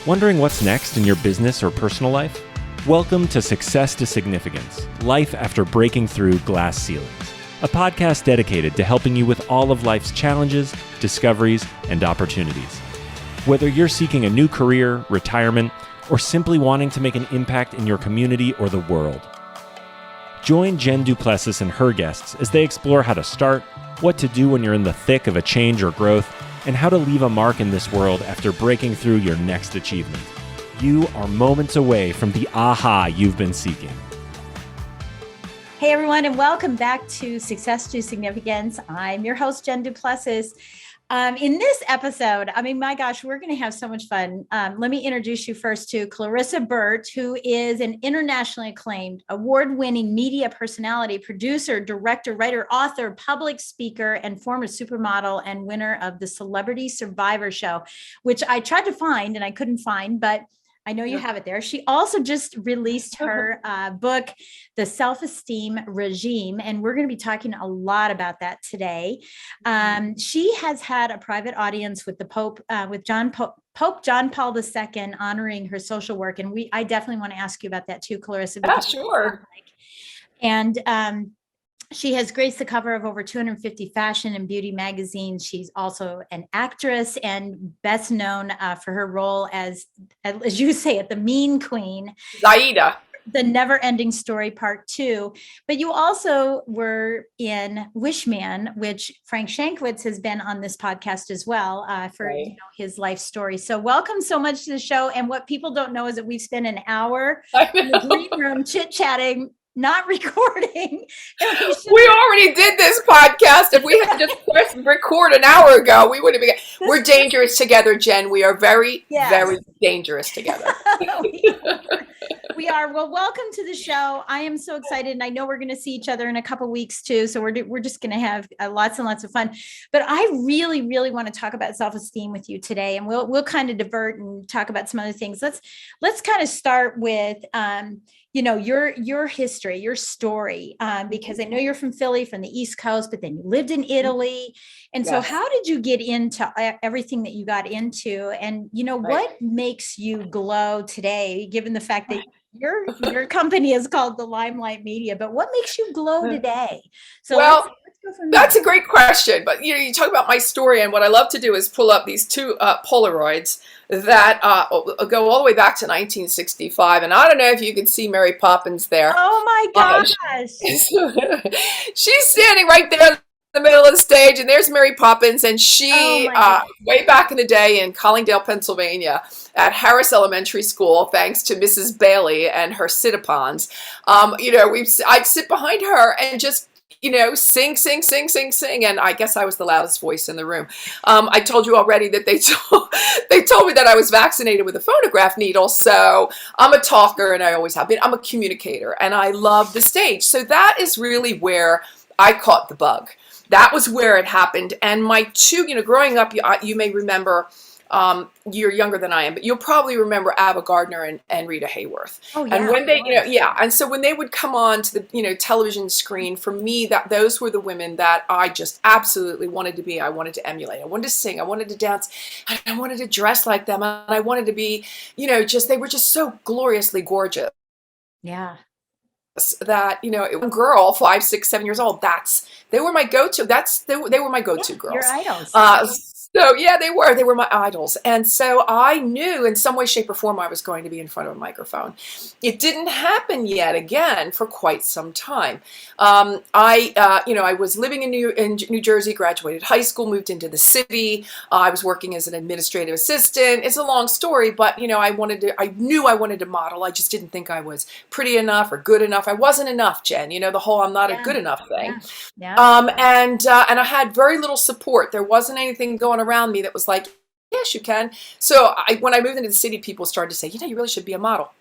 Wondering what's next in your business or personal life? Welcome to Success to Significance, Life After Breaking Through Glass Ceilings, a podcast dedicated to helping you with all of life's challenges, discoveries, and opportunities. Whether you're seeking a new career, retirement, or simply wanting to make an impact in your community or the world. Join Jen Plessis and her guests as they explore how to start, what to do when you're in the thick of a change or growth, and how to leave a mark in this world after breaking through your next achievement. You are moments away from the aha you've been seeking. Hey everyone, and welcome back to Success to Significance. I'm your host, Jen Plessis. In this episode, my gosh, we're going to have so much fun. Let me introduce you first to Clarissa Burt, who is an internationally acclaimed, award-winning media personality, producer, director, writer, author, public speaker, and former supermodel and winner of the Celebrity Survivor show, which I tried to find and I couldn't find, but I know you have it there. She also just released her book, The Self-Esteem Regime, and we're going to be talking a lot about that today. She has had a private audience with the Pope, with Pope John Paul II, honoring her social work, and I definitely want to ask you about that too, Clarissa. Yeah, sure. And she has graced the cover of over 250 fashion and beauty magazines. She's also an actress and best known for her role as you say it, the Mean Queen. Zaida. The Never Ending Story Part 2. But you also were in Wishman, which Frank Shankwitz has been on this podcast as well for his life story. So welcome so much to the show. And what people don't know is that we've spent an hour in the green room chit-chatting, not recording. We already did this podcast. If we had just pressed record an hour ago, we would have been. We're dangerous together, Jen. We are very, very dangerous together. We are. Well, welcome to the show. I am so excited, and I know we're going to see each other in a couple of weeks too. So we're just going to have lots and lots of fun. But I really, really want to talk about self-esteem with you today, and we'll kind of divert and talk about some other things. Let's kind of start with your history, your story, because I know you're from Philly, from the East Coast, but then you lived in Italy. And so how did you get into everything that you got into? And, what makes you glow today, given the fact that your company is called the Limelight Media, but what makes you glow today? So let's go from there. That's a great question. But, you talk about my story, and what I love to do is pull up these two Polaroids that go all the way back to 1965. And I don't know if you can see Mary Poppins there. Oh my gosh. She's standing right there in the middle of the stage, and there's Mary Poppins, and she, way back in the day in Collingdale, Pennsylvania, at Harris Elementary School, thanks to Mrs. Bailey and her sit-upons, I'd sit behind her and just sing. And I guess I was the loudest voice in the room. I told you already that they told me that I was vaccinated with a phonograph needle. So I'm a talker, and I always have been. I'm a communicator, and I love the stage. So that is really where I caught the bug. That was where it happened. And my two, growing up, you may remember, you're younger than I am, but you'll probably remember Ava Gardner and Rita Hayworth. Oh, yeah. And when they, and so when they would come on to the, television screen, for me, those were the women that I just absolutely wanted to be. I wanted to emulate. I wanted to sing. I wanted to dance. And I wanted to dress like them. And I wanted to be, they were just so gloriously gorgeous. Yeah. That, a girl, 5, 6, 7 years old, they were my go-to. They were my go-to girls. Your idols. So yeah, they were my idols. And so I knew in some way, shape, or form I was going to be in front of a microphone. It didn't happen yet again for quite some time. I was living in New Jersey, graduated high school, moved into the city. I was working as an administrative assistant. It's a long story, but I knew I wanted to model. I just didn't think I was pretty enough or good enough. I wasn't enough, Jen, the whole I'm not a good enough thing. Yeah. And I had very little support. There wasn't anything going around me that was like, yes, you can. So when I moved into the city, people started to say, you really should be a model.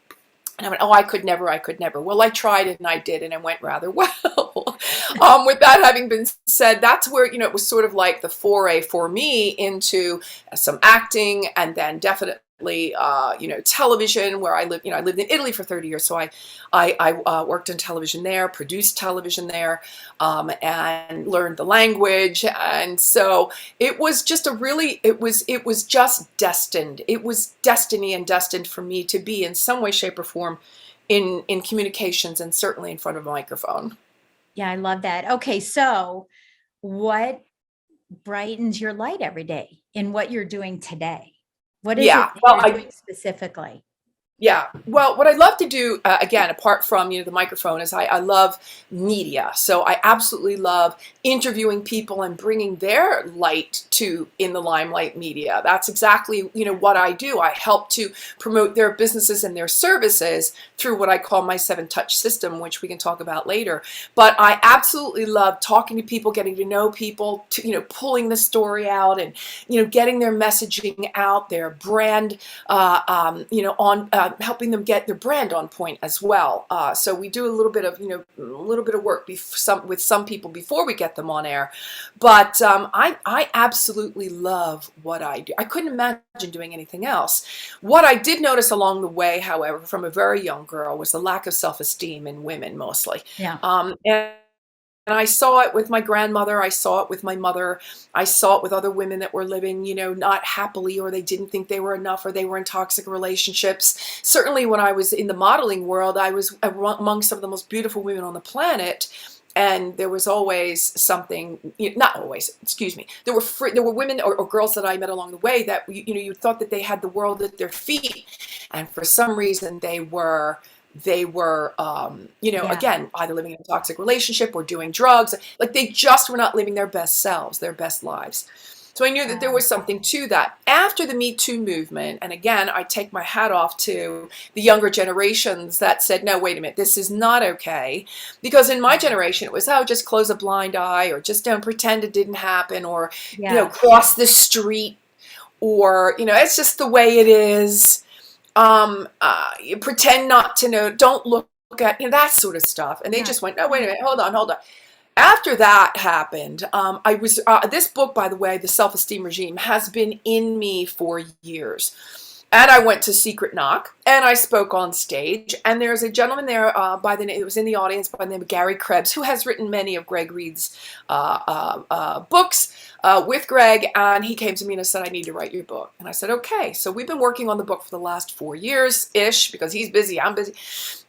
And I went, I could never. Well, I tried it, and I did, and it went rather well. With that having been said, that's where, it was sort of like the foray for me into some acting, and then definitely television where I lived. I lived in Italy for 30 years, so I worked in television there, produced television there, and learned the language. And so it was just it was just destined. It was destiny and destined for me to be in some way, shape, or form in communications, and certainly in front of a microphone. Yeah, I love that. Okay, so what brightens your light every day in what you're doing today? What is it that you're doing specifically? Yeah. Well, what I love to do, again, apart from, the microphone, is I love media. So I absolutely love interviewing people and bringing their light in the Limelight media. That's exactly, what I do. I help to promote their businesses and their services through what I call my 7-touch system, which we can talk about later. But I absolutely love talking to people, getting to know people, pulling the story out and, getting their messaging out, their brand, helping them get their brand on point as well. So we do a little bit of work with some people before we get them on air. But I absolutely love what I do. I couldn't imagine doing anything else. What I did notice along the way, however, from a very young girl, was the lack of self-esteem in women mostly. Yeah. And I saw it with my grandmother. I saw it with my mother. I saw it with other women that were living, not happily, or they didn't think they were enough, or they were in toxic relationships. Certainly when I was in the modeling world, I was among some of the most beautiful women on the planet. And there was always something, not always, excuse me. There were women or girls that I met along the way that, you thought that they had the world at their feet. And for some reason they were again, either living in a toxic relationship or doing drugs. Like they just were not living their best selves, their best lives. So I knew that there was something to that. After the Me Too movement, and again, I take my hat off to the younger generations that said, no, wait a minute, this is not okay. Because in my generation, it was, just close a blind eye, or just don't pretend it didn't happen, or, cross the street, or, it's just the way it is. You pretend not to know, don't look at, that sort of stuff. And they just went, no, wait a minute, hold on. After that happened, this book, by the way, The Self-Esteem Regime, has been in me for years. And I went to Secret Knock and I spoke on stage. And there's a gentleman there it was in the audience by the name of Gary Krebs, who has written many of Greg Reed's books with Greg. And he came to me and said, I need to write your book. And I said, okay. So we've been working on the book for the last 4 years-ish, because he's busy, I'm busy.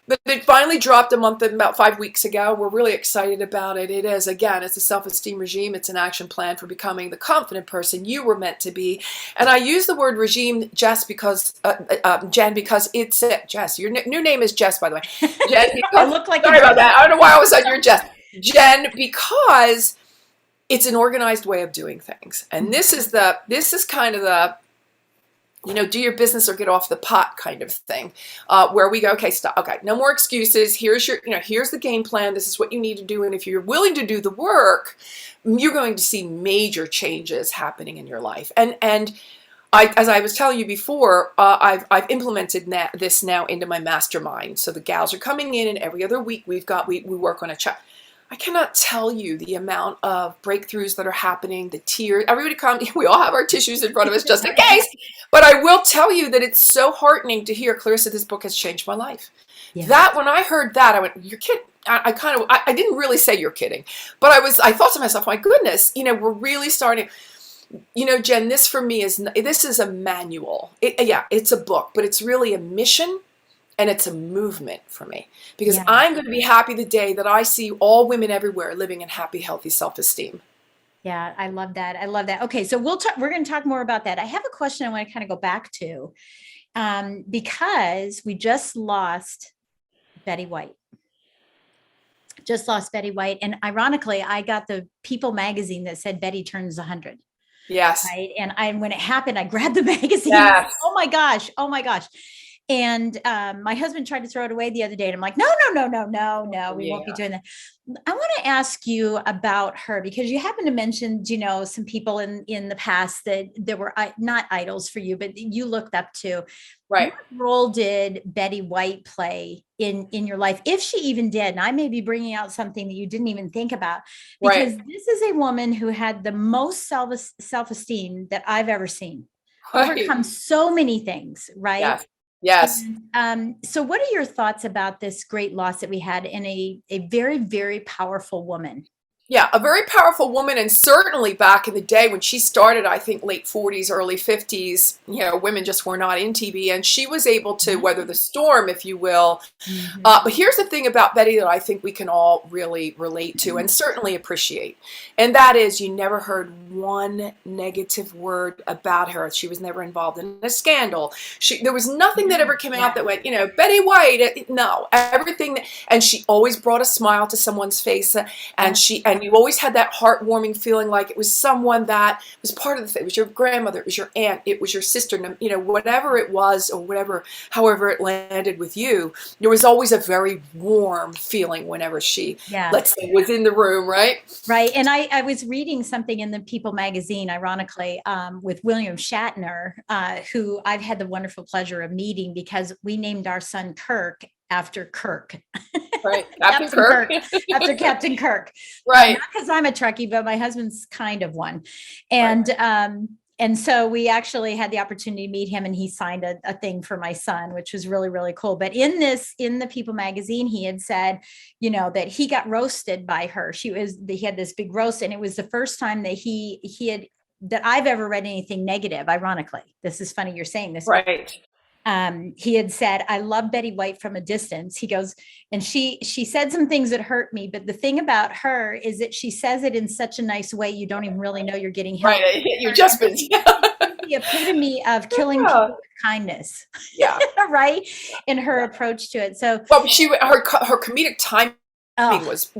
But it finally dropped about 5 weeks ago. We're really excited about it. It is, again, it's a self-esteem regime. It's an action plan for becoming the confident person you were meant to be. And I use the word regime, Jess, because, Jen, because it's, Jess, your new name is Jess, by the way. Jen, I look like sorry about that. I don't know why all of a sudden you're Jess. Jen, because it's an organized way of doing things. And this is kind of the, do your business or get off the pot kind of thing, where we go, okay, stop. Okay, no more excuses. Here's here's the game plan. This is what you need to do. And if you're willing to do the work, you're going to see major changes happening in your life. And as I was telling you before, I've implemented this now into my mastermind. So the gals are coming in, and every other week we work on a chat. I cannot tell you the amount of breakthroughs that are happening, the tears. Everybody comes, we all have our tissues in front of us just in case. But I will tell you that it's so heartening to hear, Clarissa, this book has changed my life. Yeah. That, when I heard that, I went, you're kidding. I didn't really say you're kidding, but I thought to myself, my goodness, we're really starting. Jen, this for me is a manual. It's a book, but it's really a mission. And it's a movement for me, because I'm going to be happy the day that I see all women everywhere living in happy, healthy self-esteem. Yeah, I love that. I love that. Okay, so we're going to talk more about that. I have a question I want to kind of go back to, because we just lost Betty White. And ironically, I got the People magazine that said Betty turns 100. Yes. Right. And when it happened, I grabbed the magazine. Yes. Oh my gosh. And my husband tried to throw it away the other day. And I'm like, no, we won't be doing that. I want to ask you about her, because you happen to mention, some people in the past that there were not idols for you, but you looked up to. Right. What role did Betty White play in your life, if she even did? And I may be bringing out something that you didn't even think about, because this is a woman who had the most self-esteem that I've ever seen. Right. overcome so many things, right? Yes. Yes. And, so what are your thoughts about this great loss that we had in a very, very powerful woman? Yeah, a very powerful woman, and certainly back in the day when she started, I think late 40s, early 50s, women just were not in TV, and she was able to weather the storm, if you will. But here's the thing about Betty that I think we can all really relate to and certainly appreciate. And that is, you never heard one negative word about her. She was never involved in a scandal. There was nothing that ever came out that went, Betty White. No, everything. And she always brought a smile to someone's face. And you always had that heartwarming feeling like it was someone that was part of the thing. It was your grandmother. It was your aunt. It was your sister. Whatever it was or however it landed with you, there was always a very warm feeling whenever she, let's say, was in the room, right? Right. And I was reading something in the People magazine, ironically, with William Shatner, who I've had the wonderful pleasure of meeting because we named our son Kirk after Kirk. Right. Captain Kirk. After Captain Kirk. Right. Not because I'm a Trekkie, but my husband's kind of one. And so we actually had the opportunity to meet him, and he signed a thing for my son, which was really, really cool. But in the People magazine, he had said, that he got roasted by her. He had this big roast, and it was the first time that that I've ever read anything negative. Ironically, this is funny you're saying this. Right. He had said, I love Betty White from a distance. He goes, and she said some things that hurt me. But the thing about her is that she says it in such a nice way. You don't even really know you're getting help. Right. You've just been the epitome of killing people with kindness. Yeah. Right. In her approach to it. So, well, her comedic timing was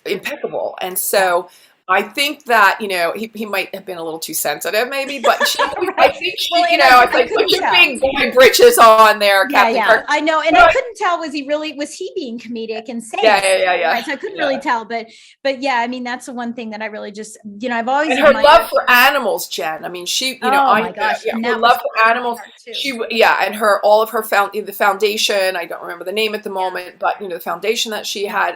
impeccable. And so I think that, he might have been a little too sensitive maybe, but I think put your big boy britches on there, Captain Kirk. I know. And I couldn't tell, was he being comedic and saying Yeah. So I couldn't really tell, but yeah, I mean, that's the one thing that I really just, I've always. And her love for animals, Jen. I mean, my gosh. Her love for animals. And all of her the foundation, I don't remember the name at the moment, but the foundation that she had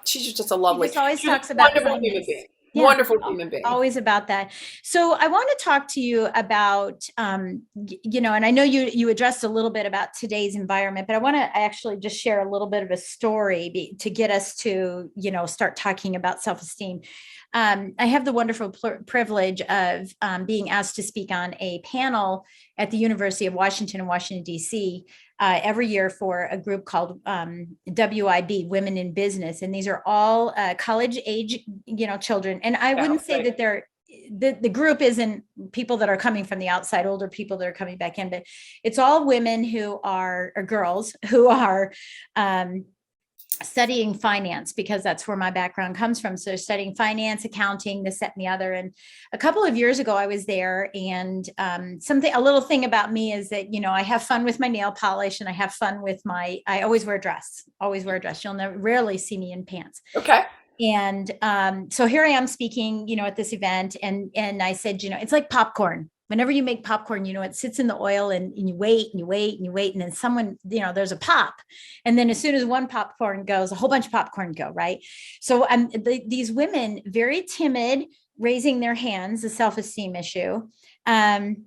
she's just a lovely, she always talks about wonderful human being. Wonderful human being. Always about that. So I want to talk to you about, and I know you addressed a little bit about today's environment, but I want to actually just share a little bit of a story to get us to, start talking about self-esteem. I have the wonderful privilege of being asked to speak on a panel at the University of Washington in Washington, D.C. Every year for a group called WIB, Women in Business. And these are all college age, children. And I wouldn't say that the group isn't people that are coming from the outside, older people that are coming back in, but it's all women or girls who are studying finance, because that's where my background comes from. So studying finance, accounting, this, that, and the other. And a couple of years ago, I was there, and a little thing about me is that, I have fun with my nail polish, and I have fun with I always wear a dress. You'll rarely see me in pants. Okay. And so here I am speaking, at this event, and I said, it's like popcorn. Whenever you make popcorn, it sits in the oil, and you wait and you wait and you wait. And then someone, there's a pop. And then as soon as one popcorn goes, a whole bunch of popcorn go, right? So these women, very timid, raising their hands, the self-esteem issue, and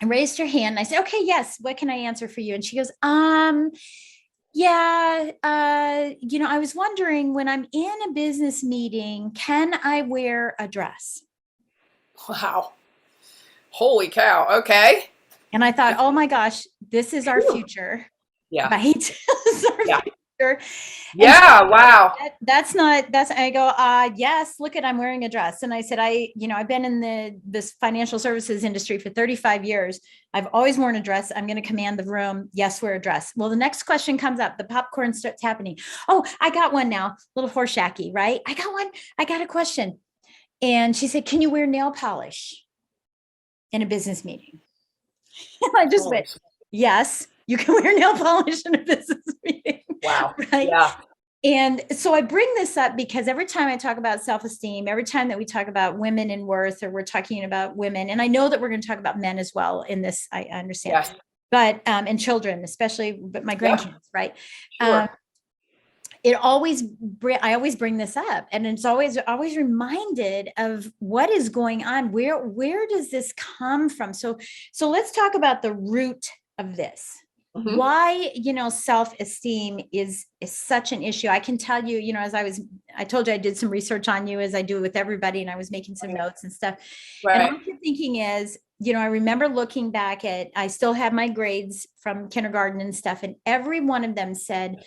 raised her hand. And I said, okay, yes, what can I answer for you? And she goes, I was wondering, when I'm in a business meeting, can I wear a dress? Wow. Holy cow. Okay. And I thought, oh my gosh, this is our future. Yeah. Right. This is our future. Wow. I go, yes, look I'm wearing a dress. And I said, I've been in this financial services industry for 35 years. I've always worn a dress. I'm going to command the room. Yes, wear a dress. Well, the next question comes up. The popcorn starts happening. Oh, I got one now. Little Horshacky, right? I got one. I got a question. And she said, can you wear nail polish in a business meeting? And I just went, yes, you can wear nail polish in a business meeting. Wow. Right? Yeah. And so I bring this up because every time I talk about self-esteem, every time that we talk about women in worth, or we're talking about women, and I know that we're going to talk about men as well in this, I understand, but, and children, especially, but my grandkids, right? Sure. I always bring this up, and it's always reminded of what is going on. Where does this come from? So let's talk about the root of this. Mm-hmm. Why, self-esteem is such an issue. I can tell you, I told you I did some research on you, as I do with everybody, and I was making some notes and stuff. Right. And what I'm thinking is, I remember looking back I still have my grades from kindergarten and stuff, and every one of them said,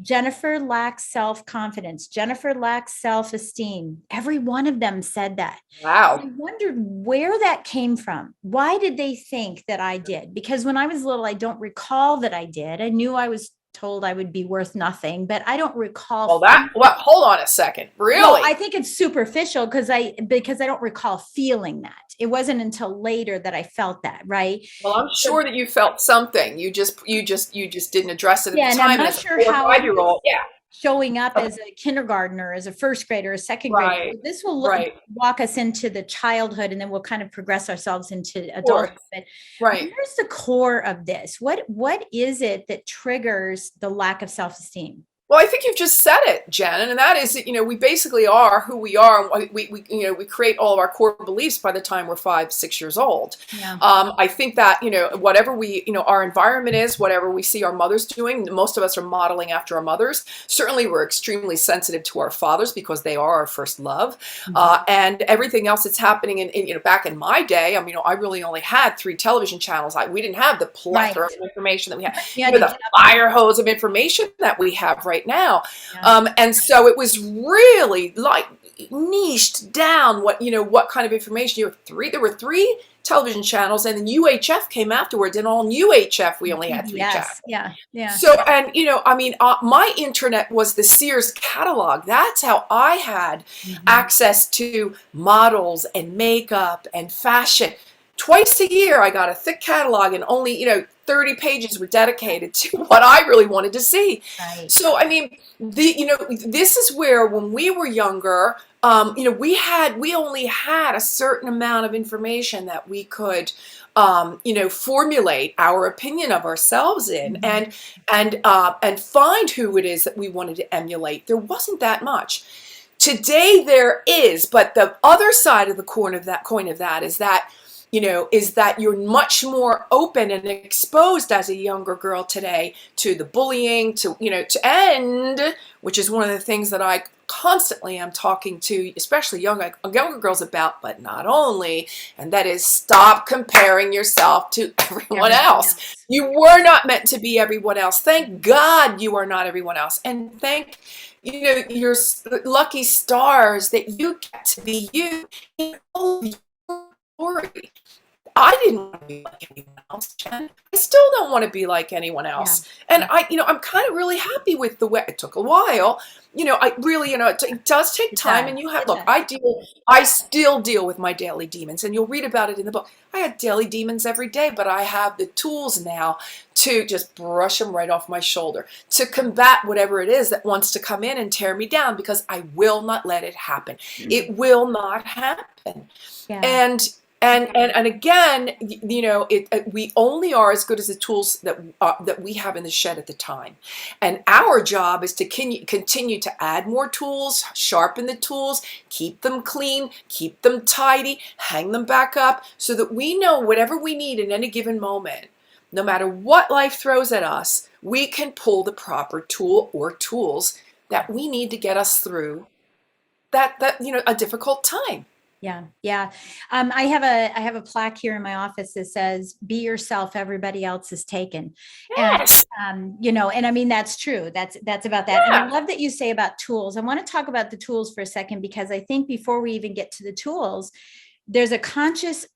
Jennifer lacks self-confidence. Jennifer lacks self-esteem. Every one of them said that. Wow. I wondered where that came from. Why did they think that I did? Because when I was little, I don't recall that I did. I knew I was told I would be worth nothing, but I don't recall. Hold on a second. Really? Well, I think it's superficial because I don't recall feeling that. It wasn't until later that I felt that, right? Well, I'm sure that you felt something. You just didn't address it at the time. I'm not sure how 5-year-old. Yeah. Showing up as a kindergartner, as a first grader, a second grader. So this will walk us into the childhood, and then we'll kind of progress ourselves into adulthood. Right. Where's the core of this? What is it that triggers the lack of self-esteem? Well, I think you've just said it, Jen, and that is that, we basically are who we are, and we create all of our core beliefs by the time we're 5, 6 years old. Yeah. I think that, whatever our environment is, whatever we see our mothers doing, most of us are modeling after our mothers. Certainly, we're extremely sensitive to our fathers because they are our first love. Mm-hmm. And everything else that's happening in back in my day, I really only had 3 television channels. We didn't have the plethora of information that we have. The fire hose of information that we have right now. Yeah. And so it was really like niched down what kind of information there were 3 television channels, and then UHF came afterwards, and on UHF we only had 3 channels. Yeah. So, and my internet was the Sears catalog. That's how I had access to models and makeup and fashion. Twice a year, I got a thick catalog, and only, 30 pages were dedicated to what I really wanted to see. Right. So, this is where when we were younger, we only had a certain amount of information that we could, formulate our opinion of ourselves in, and find who it is that we wanted to emulate. There wasn't that much. Today there is, but the other side of the coin of that is that, is that you're much more open and exposed as a younger girl today to the bullying, which is one of the things that I constantly am talking to, especially younger girls about, but not only, and that is stop comparing yourself to everyone else. You were not meant to be everyone else. Thank God you are not everyone else. And thank your lucky stars that you get to be you in all of your glory. I didn't want to be like anyone else, Jen. I still don't want to be like anyone else. Yeah. And I'm kind of really happy with the way it took a while. I really, it does take time, and you have, look, I still deal with my daily demons, and you'll read about it in the book. I have daily demons every day, but I have the tools now to just brush them right off my shoulder, to combat whatever it is that wants to come in and tear me down, because I will not let it happen. Mm-hmm. It will not happen. Yeah. And again, we only are as good as the tools that we have in the shed at the time. And our job is to continue to add more tools, sharpen the tools, keep them clean, keep them tidy, hang them back up, so that we know whatever we need in any given moment, no matter what life throws at us, we can pull the proper tool or tools that we need to get us through that a difficult time. Yeah. I have a plaque here in my office that says, "Be yourself, everybody else is taken." Yes. And, and I mean, that's true. That's about that. Yeah. And I love that you say about tools. I want to talk about the tools for a second, because I think before we even get to the tools, there's a conscious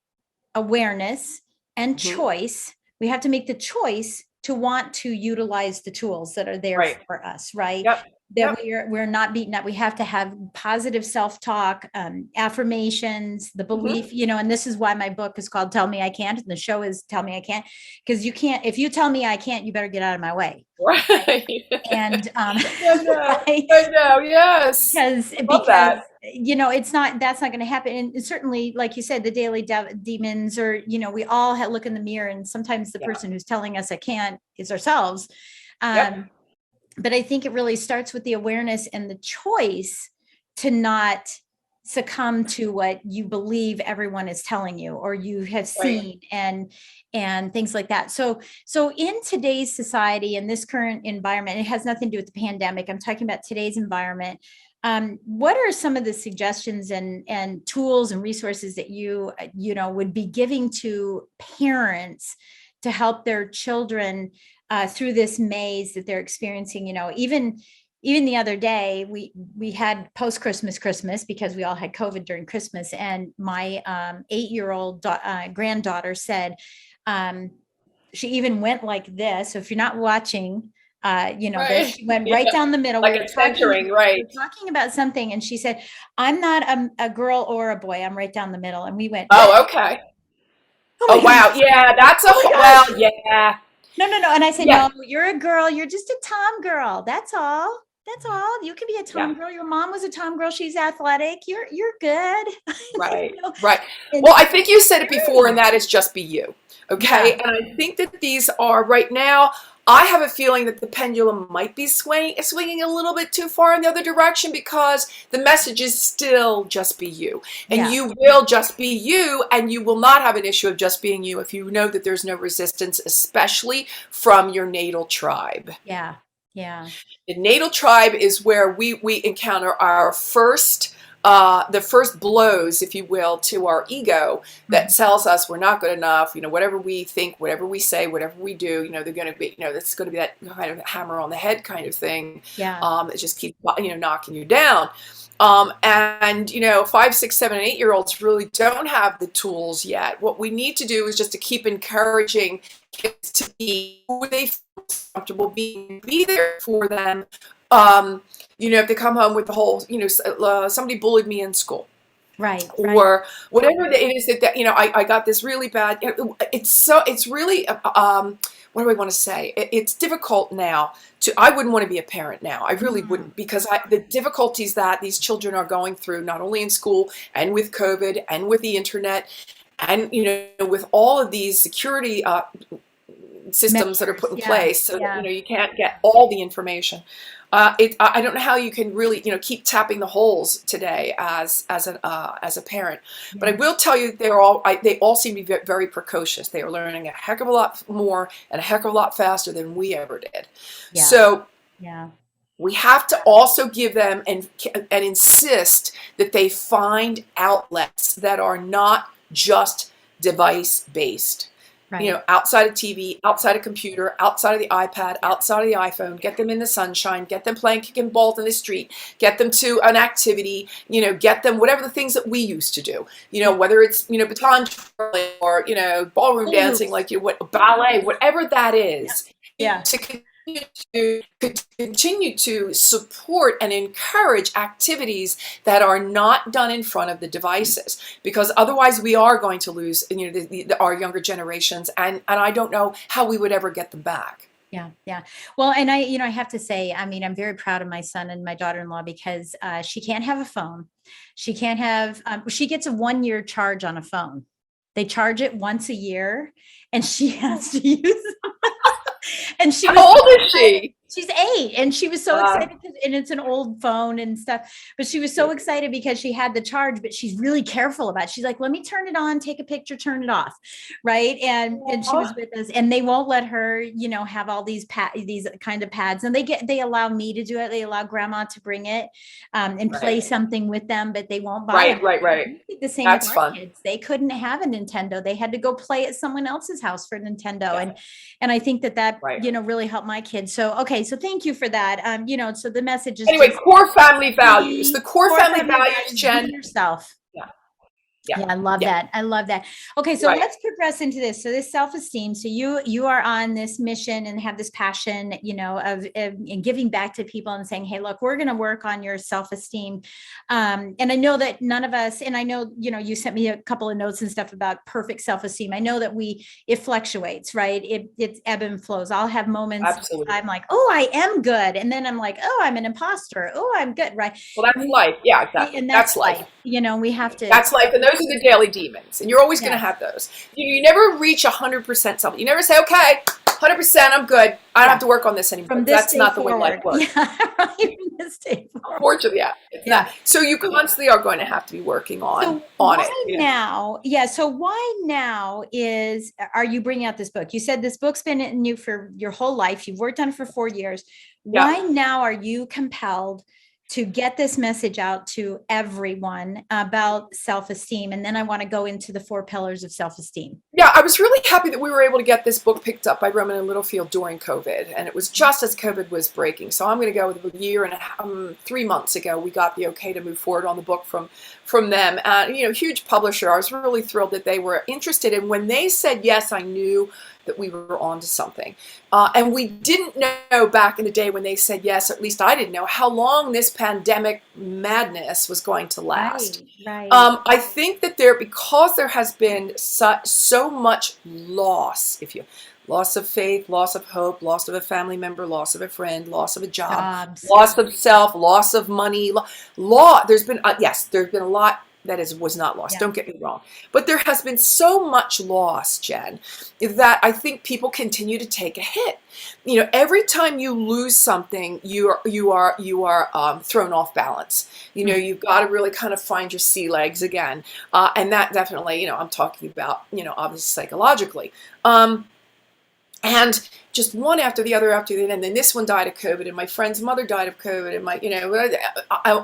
awareness and choice. We have to make the choice to want to utilize the tools that are there for us, right? Yep. That we're not beaten up. We have to have positive self-talk, affirmations, the belief, and this is why my book is called Tell Me I Can't, and the show is Tell Me I Can't, because you can't, if you tell me I can't, you better get out of my way. Right. And I know, yes. Because it's that's not going to happen. And certainly, like you said, the daily demons, or, we all look in the mirror, and sometimes the person who's telling us I can't is ourselves. but I think it really starts with the awareness and the choice to not succumb to what you believe everyone is telling you or you have seen and things like that. So in today's society and this current environment, it has nothing to do with the pandemic. I'm talking about today's environment. What are some of the suggestions and tools and resources that you would be giving to parents to help their children through this maze that they're experiencing? Even the other day, we had post-Christmas because we all had COVID during Christmas. And my 8-year-old granddaughter said, she even went like this. So if you're not watching, this, she went right down the middle. Like it's centering, right? We were talking about something and she said, I'm not a girl or a boy. I'm right down the middle. And we went, oh, okay. Oh wow. Yeah, that's well, yeah. No. And I said, no, you're a girl. You're just a Tom girl. That's all. You can be a Tom girl. Your mom was a Tom girl. She's athletic. You're good. Right. Right. Well, I think you said it before, and that is just be you. Okay. Yeah. And I think that these are right now, I have a feeling that the pendulum might be swinging a little bit too far in the other direction, because the message is still just be you. And you will just be you, and you will not have an issue of just being you if you know that there's no resistance, especially from your natal tribe. Yeah. The natal tribe is where we encounter our the first blows, if you will, to our ego that tells us we're not good enough. Whatever we think, whatever we say, whatever we do, they're going to be, it's going to be that kind of hammer on the head kind of thing. Yeah. It just keeps, knocking you down. And 5, 6, 7, and 8-year-olds really don't have the tools yet. What we need to do is just to keep encouraging kids to be who they feel comfortable being, be there for them. If they come home with the whole, somebody bullied me in school. Right. Or whatever it is that I got this really bad. It's really, what do I want to say? It's difficult now I wouldn't want to be a parent now. I really wouldn't, because the difficulties that these children are going through, not only in school and with COVID and with the internet and, with all of these security systems that are put in place so that, you can't get all the information. I don't know how you can really, keep tapping the holes today as a parent. But I will tell you, they all seem to be very precocious. They are learning a heck of a lot more and a heck of a lot faster than we ever did. Yeah. So we have to also give them and insist that they find outlets that are not just device based. Right. Outside of TV, outside of computer, outside of the iPad, outside of the iPhone, get them in the sunshine, get them playing kick and balls in the street, get them to an activity, get them whatever the things that we used to do, whether it's, baton twirling or, ballroom dancing, like ballet, whatever that is. To continue to support and encourage activities that are not done in front of the devices, because otherwise we are going to lose our younger generations, and I don't know how we would ever get them back. Yeah. Well, and I have to say, I'm very proud of my son and my daughter-in-law, because she can't have a phone. She can't have, she gets a 1-year charge on a phone. They charge it once a year, and she has to use them. And how old is she? She's 8, and she was so excited, and it's an old phone and stuff, but she was so excited because she had the charge, but she's really careful about it. She's like, let me turn it on, take a picture, turn it off. Right. And she was with us, and they won't let her, have all these kind of pads, and they allow me to do it. They allow grandma to bring it and play something with them, but they won't buy it. Right. The same That's with our fun. kids. They couldn't have a Nintendo. They had to go play at someone else's house for Nintendo. And I think that really helped my kids. So, okay. So thank you for that. So the message is anyway, core family values. The core family values, Jen. Yourself. Yeah, I love that. I love that. Okay, so let's progress into this. So this self-esteem. So you are on this mission and have this passion, of giving back to people and saying, hey, look, we're going to work on your self-esteem. And I know that none of us, and I know, you sent me a couple of notes and stuff about perfect self-esteem. I know that it fluctuates, right? It's ebb and flows. I'll have moments. Absolutely. I'm like, oh, I am good. And then I'm like, oh, I'm an imposter. Oh, I'm good. Right. Well, that's life. Yeah, exactly. And that's life. We have to. That's life. And those are the daily demons. And you're always going to have those. You never reach 100% self. You never say, okay, 100%, I'm good. I don't have to work on this anymore. From this That's day not the way forward. life works. Yeah, right. From this day forward. Unfortunately, yeah. It's not. So you constantly are going to have to be working on why it. Now? Yeah. So why now are you bringing out this book? You said this book's been in you for your whole life. You've worked on it for 4 years. Why now are you compelled to get this message out to everyone about self-esteem? And then I want to go into the 4 pillars of self-esteem. Yeah, I was really happy that we were able to get this book picked up by Roman and Littlefield during COVID. And it was just as COVID was breaking. So I'm going to go with a year and 3 months ago, we got the okay to move forward on the book from them. Huge publisher. I was really thrilled that they were interested. And when they said yes, I knew that we were on to something. And we didn't know back in the day when they said yes, at least I didn't know, how long this pandemic madness was going to last. Right. I think that because there has been so much loss, loss of faith, loss of hope, loss of a family member, loss of a friend, loss of a job, loss of self, loss of money, there's been a lot that was not lost. Don't get me wrong. But there has been so much loss, Jen, that I think people continue to take a hit. Every time you lose something, you are thrown off balance. You've got to really kind of find your sea legs again. And that definitely, I'm talking about, obviously psychologically. And just one after the other, and then this one died of COVID, and my friend's mother died of COVID, and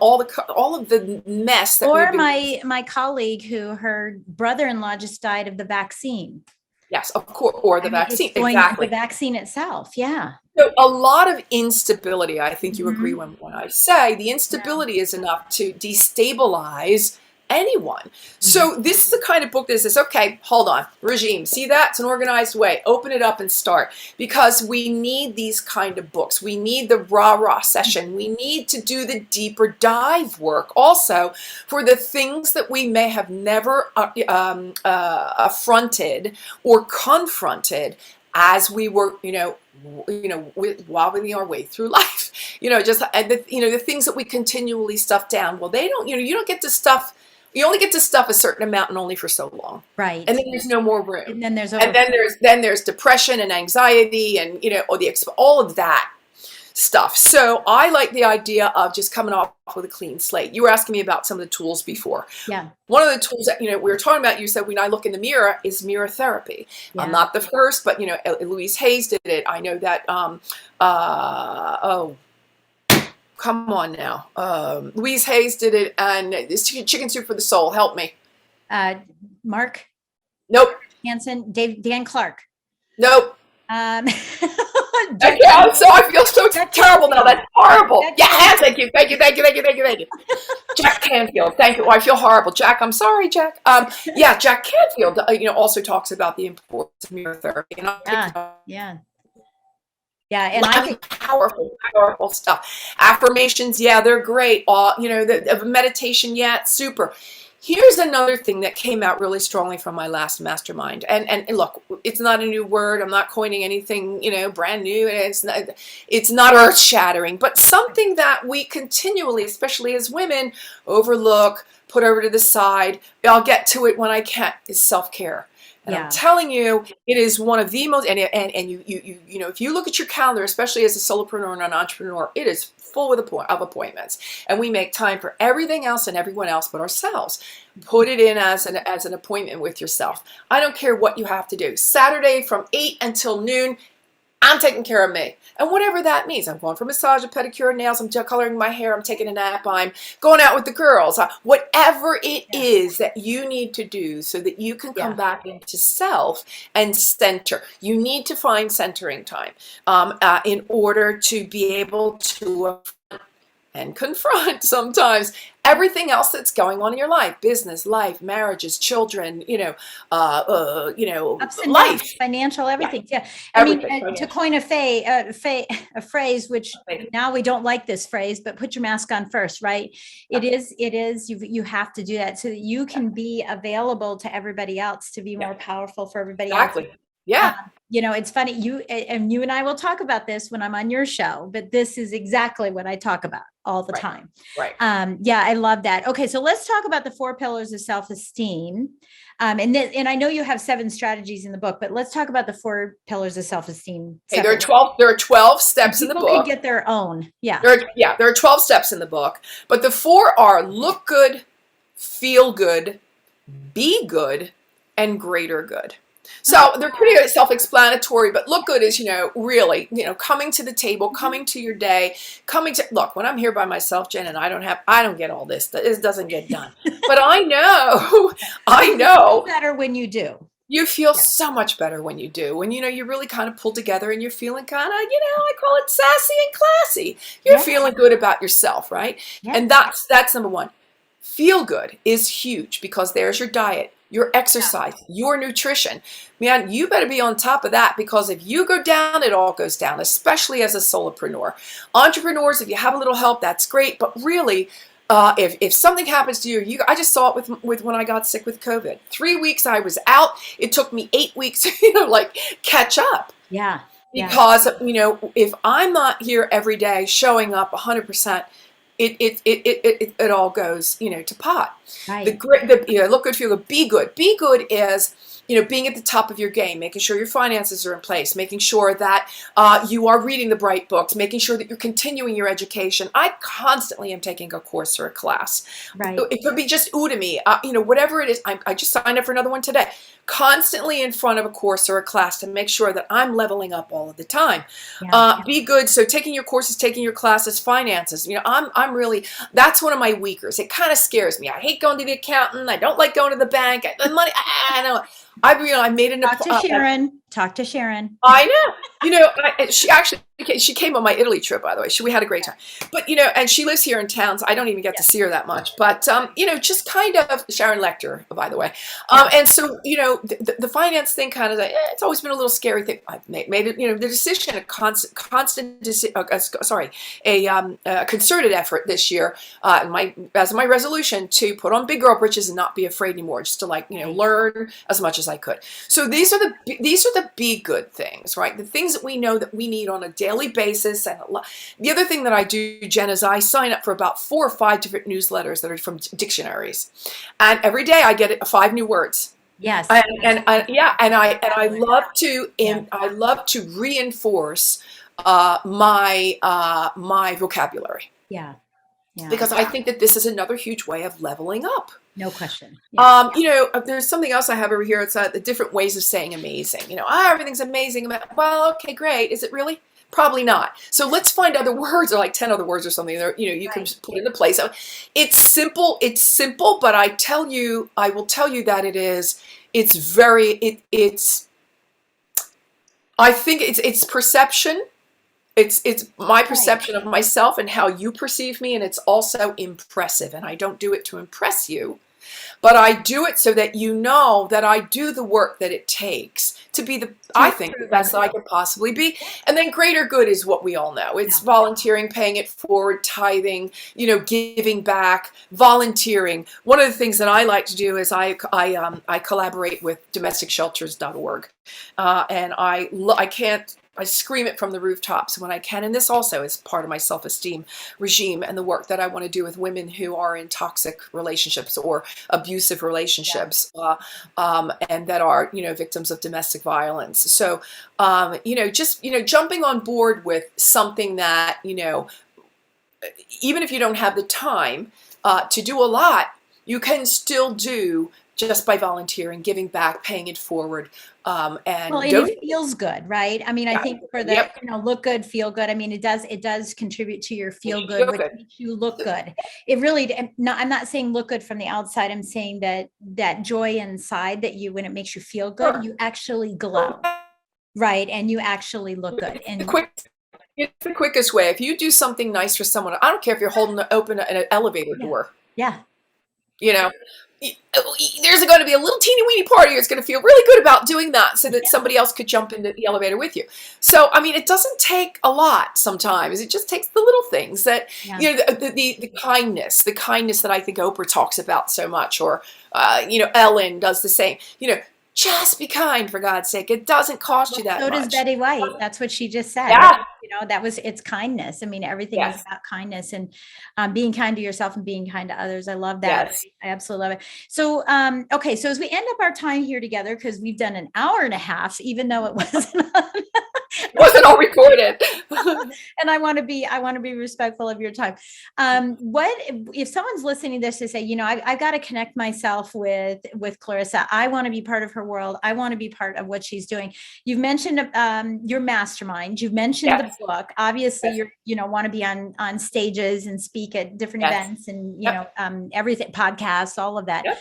all of the mess that. Or my colleague her brother-in-law just died of the vaccine. Yes, of course, or the vaccine. Exactly, the vaccine itself. Yeah. So a lot of instability. I think you agree when I say the instability is enough to destabilize anyone. So this is the kind of book that says, okay, hold on, regime, see that? It's an organized way. Open it up and start, because we need these kind of books. We need the rah-rah session. We need to do the deeper dive work also for the things that we may have never affronted or confronted as we were, wobbling our way through life. The things that we continually stuff down. Well, you don't get to stuff. You only get to stuff a certain amount and only for so long. Right. And then there's no more room. And then there's depression and anxiety and, all of that stuff. So I like the idea of just coming off with a clean slate. You were asking me about some of the tools before. Yeah. One of the tools that, we were talking about, you said when I look in the mirror, is mirror therapy. Yeah. I'm not the first, but, Louise Hayes did it. I know that, come on now. Louise Hayes did it, and it's Chicken Soup for the Soul. Help me. Mark? Nope. Hansen? Dan Clark? Nope. I feel so terrible now. That's horrible. Thank you. Jack Canfield. Thank you. Oh, I feel horrible. Jack, I'm sorry, Jack. Jack Canfield, also talks about the importance of mirror therapy. And Yeah, and I think powerful stuff. Affirmations, they're great. The meditation, it's super. Here's another thing that came out really strongly from my last mastermind. And look, it's not a new word. I'm not coining anything, brand new. It's not earth-shattering, but something that we continually, especially as women, overlook, put over to the side. I'll get to it when I can, is self-care. And I'm telling you, it is one of the most, and you if you look at your calendar, especially as a solopreneur and an entrepreneur, it is full of appointments. And we make time for everything else and everyone else but ourselves. Put it in as an appointment with yourself. I don't care what you have to do. Saturday from 8 until noon, I'm taking care of me. And whatever that means. I'm going for massage, a pedicure, nails, I'm coloring my hair, I'm taking a nap, I'm going out with the girls. Whatever it is that you need to do so that you can come back into self and center. You need to find centering time in order to be able to and confront sometimes everything else that's going on in your life, business, life, marriages, children, ups and life, downs, financial, everything. Yeah. To coin a phrase, which now we don't like this phrase, but put your mask on first, right? It is, you have to do that so that you can be available to everybody else, to be more powerful for everybody else. Yeah. It's funny, you and I will talk about this when I'm on your show, but this is exactly what I talk about all the Right. time. Right. Yeah, I love that. Okay, so let's talk about the 4 pillars of self-esteem. And I know you have 7 strategies in the book, but let's talk about the 4 pillars of self-esteem. Hey, there are 12 steps in the People book. can get their own. Yeah. There are 12 steps in the book, but the 4 are look good, feel good, be good, and greater good. So they're pretty self-explanatory, but look good is, really, coming to the table, coming to your day, look, when I'm here by myself, Jen, and I don't get all this. This doesn't get done. But I know. You feel better when you do. You feel so much better when you do. When, you really kind of pull together and you're feeling kind of, I call it sassy and classy. You're feeling good about yourself, right? Yes. And that's number 1. Feel good is huge because there's your diet, your exercise, your nutrition. Man, you better be on top of that, because if you go down, it all goes down, especially as a solopreneur. Entrepreneurs, if you have a little help, that's great. But really, if something happens to you, I just saw it with when I got sick with COVID. 3 weeks I was out. It took me 8 weeks to catch up. Yeah. Because if I'm not here every day showing up 100%, it all goes to pot. Right. Look good, feel good, be good. Be good is being at the top of your game, making sure your finances are in place, making sure that you are reading the bright books, making sure that you're continuing your education. I constantly am taking a course or a class. Right. It could be just Udemy, whatever it is. I just signed up for another one today. Constantly in front of a course or a class to make sure that I'm leveling up all of the time. Be good. So taking your courses, taking your classes, finances. I'm really, that's one of my weakers. It kind of scares me. I hate going to the accountant. I don't like going to the bank. The money. I know. I made an appointment. Talk to Sharon. I know. She came on my Italy trip, by the way. We had a great time. But, and she lives here in town, so I don't even get to see her that much. But, just kind of Sharon Lecter, by the way. And so, the finance thing kind of, it's always been a little scary thing. I've made it, the decision, a concerted effort this year, as my resolution to put on big girl britches and not be afraid anymore, just to learn as much as I could. So these are the be good things, right? The things that we know that we need on a daily basis. And the other thing that I do, Jen, is I sign up for about 4 or 5 different newsletters that are from dictionaries, and every day I get 5 new words. Yes. And I love to reinforce my vocabulary. Yeah. Because I think that this is another huge way of leveling up. No question. There's something else I have over here. It's the different ways of saying amazing. Everything's amazing. Well, okay, great. Is it really? Probably not. So let's find other words, or 10 other words or something that you can put into place. So it's simple. It's simple, but I will tell you that it is. I think it's perception. It's my perception of myself and how you perceive me, and it's also impressive. And I don't do it to impress you, but I do it so that you know that I do the work that it takes to be the best that I could possibly be. And then greater good is what we all know. It's volunteering, paying it forward, tithing, giving back, volunteering. One of the things that I like to do is I collaborate with domesticshelters.org, and I scream it from the rooftops when I can. And this also is part of my self-esteem regime and the work that I want to do with women who are in toxic relationships or abusive relationships, and that are, victims of domestic violence. So, jumping on board with something that, even if you don't have the time to do a lot, you can still do just by volunteering, giving back, paying it forward. And it feels good, right? I mean, I think for the, look good, feel good. I mean, it does contribute to your feel good, which makes you look good. It really, I'm not saying look good from the outside. I'm saying that joy inside when it makes you feel good, you actually glow, right? And you actually look good. And it's the quickest way. If you do something nice for someone, I don't care if you're holding open an elevator door. Yeah. There's going to be a little teeny weeny part of you that's going to feel really good about doing that, so that somebody else could jump into the elevator with you. So, I mean, it doesn't take a lot sometimes. It just takes the little things that, the kindness that I think Oprah talks about so much, or, Ellen does the same. just be kind, for God's sake. It doesn't cost you that So much. does Betty White. That's what she just said. Yeah. It's kindness. I mean, everything is Yes. about kindness and being kind to yourself and being kind to others. I love that. Yes. I absolutely love it. So, okay. So as we end up our time here together, because we've done an hour and a half, even though it wasn't, Wasn't all recorded. and I want to be respectful of your time. What if someone's listening to this to say, I've got to connect myself with Clarissa. I want to be part of her world. I want to be part of what she's doing. You've mentioned your mastermind. You've mentioned Yes. the book. Obviously, Yes. you want to be on stages and speak at different Yes. events and Yep. Everything, podcasts, all of that. Yep.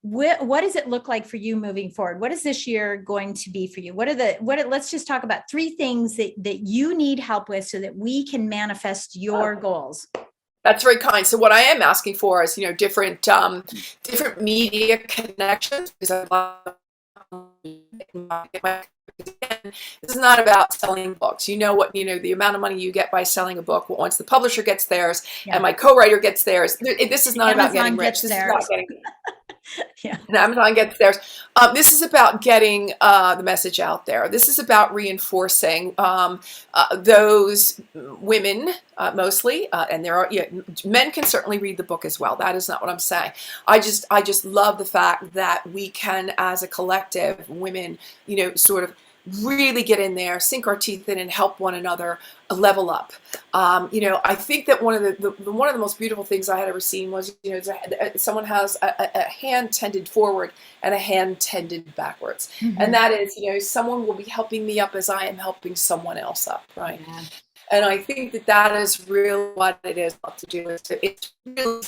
What does it look like for you moving forward? What is this year going to be for you? Let's just talk about 3 things that you need help with so that we can manifest your goals. That's very kind. So what I am asking for is, different media connections, because this is not about selling books. The amount of money you get by selling a book. Once the publisher gets theirs and my co-writer gets theirs, this is not Amazon about getting rich. This is not getting. Yeah. And Amazon gets theirs. This is about getting the message out there. This is about reinforcing those women mostly, and there are men can certainly read the book as well. That is not what I'm saying. I just love the fact that we can, as a collective, women, sort of really get in there, sink our teeth in, and help one another level up. I think that one of the most beautiful things I had ever seen was, someone has a hand tended forward and a hand tended backwards, and that is, someone will be helping me up as I am helping someone else up, right? Yeah. And I think that is really what it is to do. It's really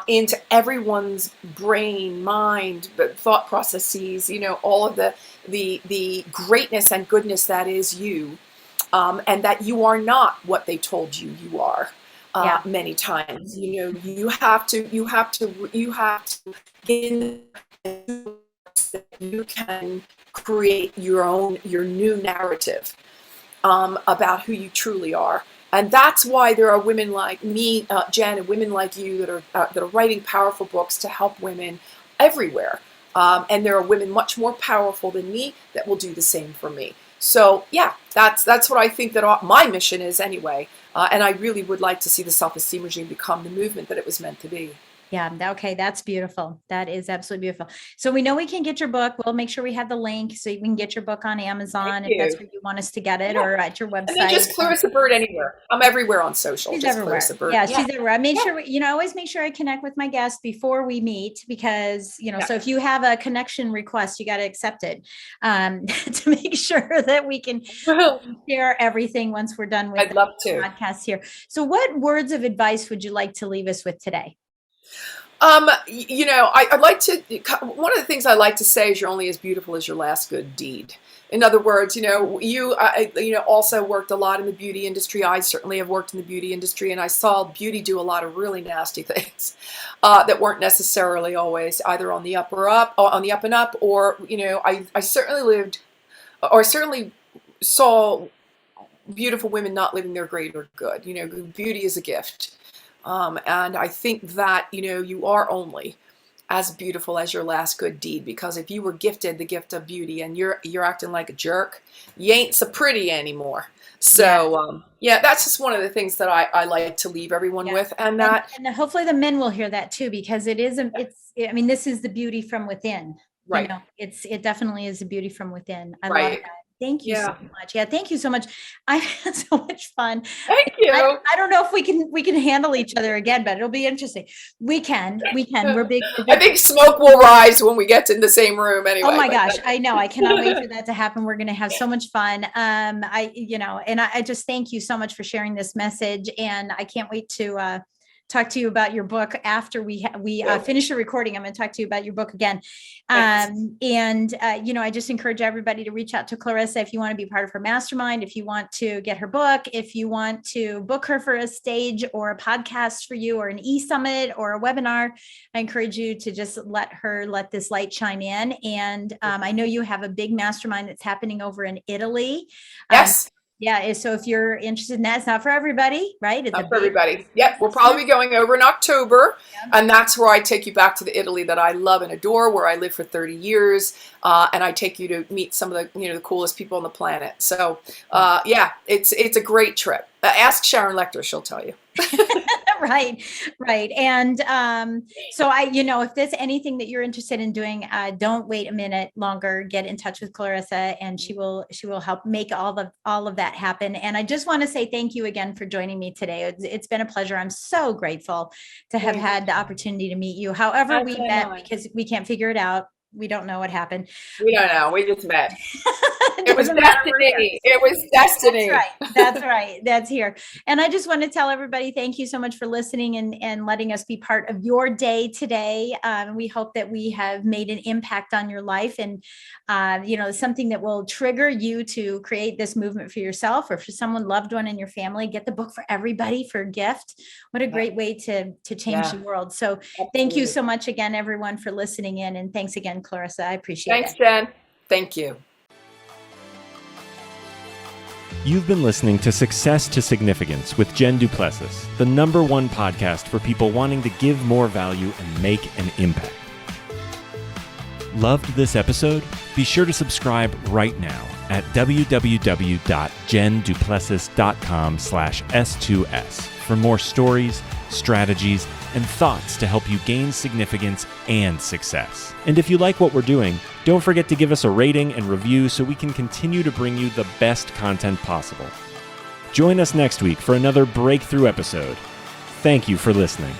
into everyone's brain, mind, thought processes, all of the greatness and goodness that is you, and that you are not what they told you you are. Many times, you have to get you can create your new narrative about who you truly are. And that's why there are women like me, Jen, and women like you that are writing powerful books to help women everywhere. And there are women much more powerful than me that will do the same for me. So yeah, that's what I think that my mission is anyway. And I really would like to see the self-esteem regime become the movement that it was meant to be. Yeah. Okay. That's beautiful. That is absolutely beautiful. So we know we can get your book. We'll make sure we have the link so you can get your book on Amazon if that's where you want us to get it, or at your website. And then just Clarissa Burt anywhere. I'm everywhere on social. She's just everywhere. Clarissa Burt. Yeah, she's everywhere. I made sure, I always make sure I connect with my guests before we meet because, so if you have a connection request, you got to accept it to make sure that we can share everything once we're done with I'd love to. podcast here. So what words of advice would you like to leave us with today? I'd like to, one of the things I like to say is you're only as beautiful as your last good deed. In other words, you also worked a lot in the beauty industry. I certainly have worked in the beauty industry, and I saw beauty do a lot of really nasty things that weren't necessarily always either on the up and up, or, I certainly saw beautiful women not living their greater good. Beauty is a gift. And I think that, you are only as beautiful as your last good deed, because if you were gifted the gift of beauty and you're acting like a jerk, you ain't so pretty anymore. So, that's just one of the things that I like to leave everyone with. And hopefully the men will hear that too, because this is the beauty from within. Right. It definitely is a beauty from within. I right. love that. Thank you so much. Yeah, thank you so much. I had so much fun. Thank you. I don't know if we can handle each other again, but it'll be interesting. We can. We're big. I think smoke will rise when we get in the same room anyway. Oh my gosh, I know. I cannot wait for that to happen. We're going to have so much fun. I just thank you so much for sharing this message, and I can't wait to talk to you about your book after we finish the recording. I'm going to talk to you about your book again. I just encourage everybody to reach out to Clarissa if you want to be part of her mastermind, if you want to get her book, if you want to book her for a stage or a podcast for you, or an e-summit or a webinar. I encourage you to just let this light shine in. And I know you have a big mastermind that's happening over in Italy. Yes. Yeah. So if you're interested in that, it's not for everybody, right? It's not for everybody. Yep. We'll probably be going over in October. And that's where I take you back to the Italy that I love and adore, where I lived for 30 years. And I take you to meet some of the, the coolest people on the planet. So yeah, it's a great trip. Ask Sharon Lecter, she'll tell you. Right. And so if there's anything that you're interested in doing, don't wait a minute longer. Get in touch with Clarissa, and she will help make all of that happen. And I just want to say thank you again for joining me today. It's been a pleasure. I'm so grateful to have had the opportunity to meet you. However, we met, because we can't figure it out. We don't know what happened. We don't know. We just met. It was destiny. It was destiny. That's right. That's here. And I just want to tell everybody, thank you so much for listening and letting us be part of your day today. We hope that we have made an impact on your life, and something that will trigger you to create this movement for yourself or for someone loved one in your family. Get the book for everybody for a gift. What a great way to change the world. So thank you so much again, everyone, for listening in. And thanks again, Clarissa. I appreciate it. Thanks, Jen. Thank you. You've been listening to Success to Significance with Jen du Plessis, the #1 podcast for people wanting to give more value and make an impact. Loved this episode? Be sure to subscribe right now at www.jenduplessis.com/S2S for more stories, strategies, and thoughts to help you gain significance and success. And if you like what we're doing, don't forget to give us a rating and review so we can continue to bring you the best content possible. Join us next week for another breakthrough episode. Thank you for listening.